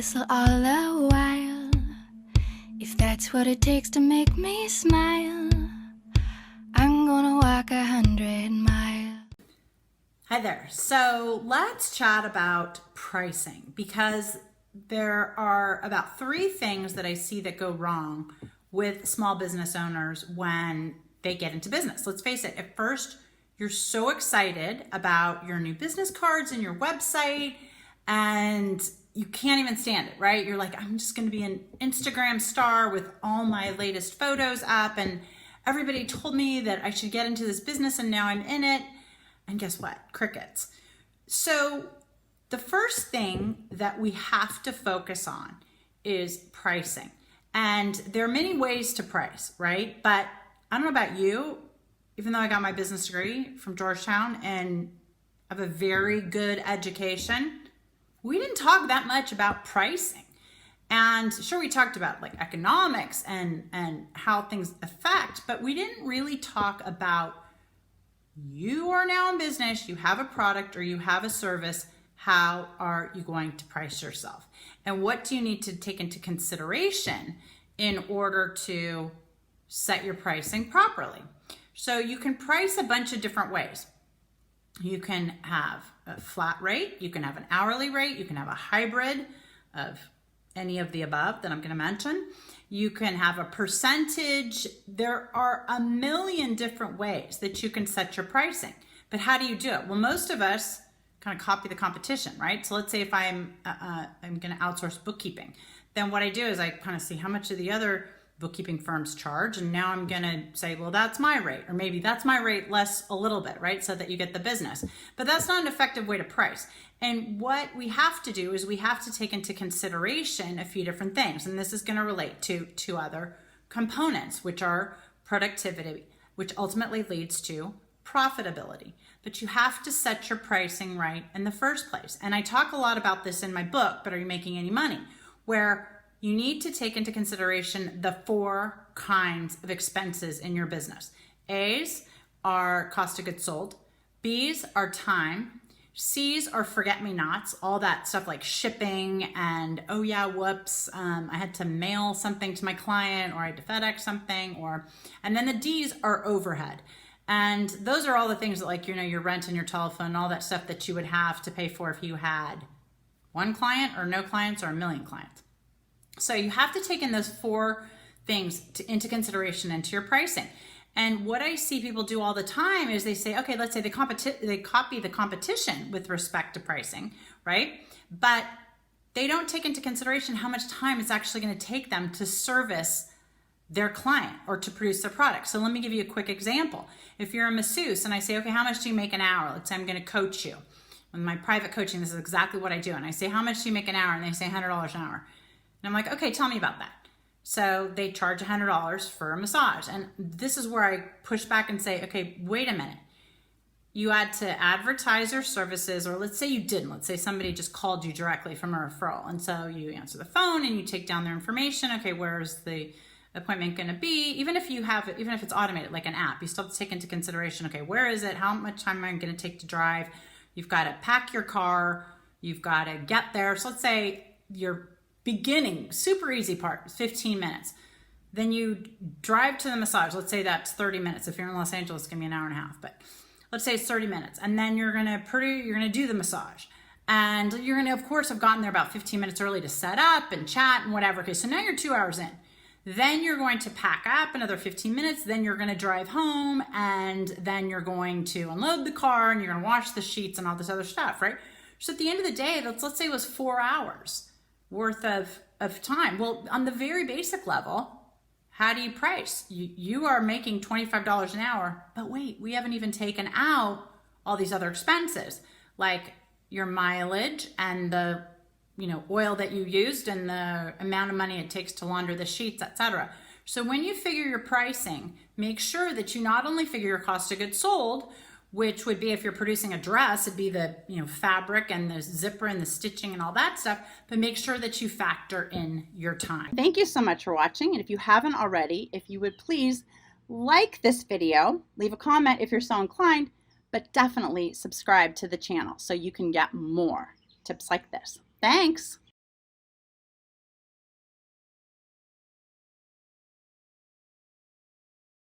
whistle all the while, if that's what it takes to make me smile, I'm gonna walk 100 miles. Hi there. So let's chat about pricing, because there are about 3 things that I see that go wrong with small business owners when they get into business. Let's face it, at first, you're so excited about your new business cards and your website, and you can't even stand it, right? You're like, I'm just going to be an Instagram star with all my latest photos up, and everybody told me that I should get into this business, and now I'm in it. And guess what? Crickets. So the first thing that we have to focus on is pricing. And there are many ways to price, right? But I don't know about you, even though I got my business degree from Georgetown and have a very good education, we didn't talk that much about pricing. And sure, we talked about like economics and how things affect, but we didn't really talk about, you are now in business, you have a product or you have a service, how are you going to price yourself? And what do you need to take into consideration in order to set your pricing properly? So you can price a bunch of different ways. You can have a flat rate, you can have an hourly rate, you can have a hybrid of any of the above that I'm going to mention. You can have a percentage. There are a million different ways that you can set your pricing. But how do you do it? Well, most of us kind of copy the competition, right? So let's say if I'm going to outsource bookkeeping, then what I do is I kind of see how much of the other bookkeeping firms charge, and now I'm going to say, well, that's my rate, or maybe that's my rate less a little bit, right? So that you get the business. But that's not an effective way to price. And what we have to do is we have to take into consideration a few different things. And this is going to relate to 2 other components, which are productivity, which ultimately leads to profitability. But you have to set your pricing right in the first place. And I talk a lot about this in my book, But Are You Making Any Money? Where you need to take into consideration the 4 kinds of expenses in your business. A's are cost of goods sold. B's are time. C's are forget-me-nots, all that stuff like shipping and, oh yeah, whoops, I had to mail something to my client, or I had to FedEx something, and then the D's are overhead. And those are all the things that, like, you know, your rent and your telephone, all that stuff that you would have to pay for if you had 1 client or no clients or 1 million clients. So you have to take in those 4 things into consideration into your pricing. And what I see people do all the time is they say, okay, let's say they copy the competition with respect to pricing, right? But they don't take into consideration how much time it's actually going to take them to service their client or to produce their product. So let me give you a quick example. If you're a masseuse and I say, okay, how much do you make an hour? Let's say I'm going to coach you. In my private coaching, this is exactly what I do. And I say, how much do you make an hour? And they say $100 an hour. And I'm like, okay, tell me about that. So they charge $100 for a massage. And this is where I push back and say, okay, wait a minute. You had to advertise your services, or let's say you didn't. Let's say somebody just called you directly from a referral. And so you answer the phone and you take down their information. Okay, where's the appointment going to be? Even if it's automated, like an app, you still have to take into consideration, okay, where is it? How much time am I going to take to drive? You've got to pack your car. You've got to get there. So let's say you're beginning, super easy part, 15 minutes. Then you drive to the massage. Let's say that's 30 minutes. If you're in Los Angeles, it's gonna be an hour and a half, but let's say it's 30 minutes. And then you're gonna do the massage. And you're gonna, of course, have gotten there about 15 minutes early to set up and chat and whatever. Okay, so now you're 2 hours in. Then you're going to pack up another 15 minutes. Then you're gonna drive home, and then you're going to unload the car, and you're gonna wash the sheets and all this other stuff, right? So at the end of the day, let's say it was 4 hours worth of time. Well, on the very basic level, how do you price? You are making $25 an hour, but wait, we haven't even taken out all these other expenses, like your mileage and the oil that you used and the amount of money it takes to launder the sheets, etc. So when you figure your pricing, make sure that you not only figure your cost of goods sold, which would be, if you're producing a dress, it'd be the fabric and the zipper and the stitching and all that stuff, but make sure that you factor in your time. Thank you so much for watching. And if you haven't already, if you would please like this video, leave a comment if you're so inclined, but definitely subscribe to the channel so you can get more tips like this. Thanks.